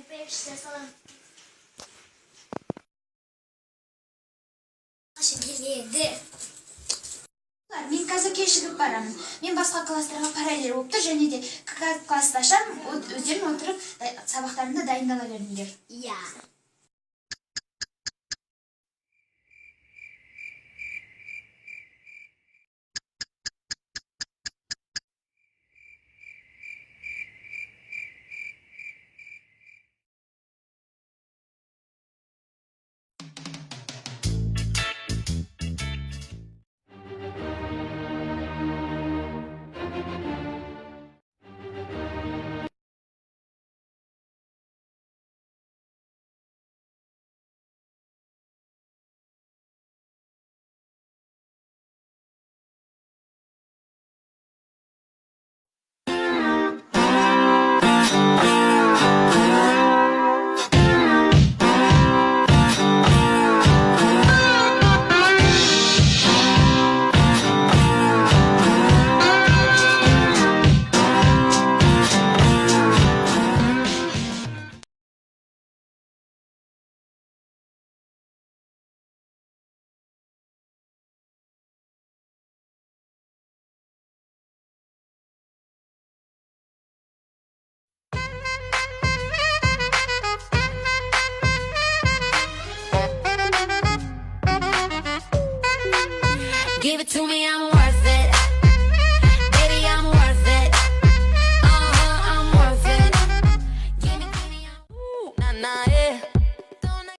Бепшілер салам. Келеді. Мен қазір кешігіп барамын. Мен басқа класстарға параллель болып тұр, және де класты ашам, өздерің отырып сабақтарында дайындала беріңдер. Я. Give it to me, I'm worth it. Baby, I'm worth it. I'm worth it. Give me, I'm. Ooh, nah, nah, yeah.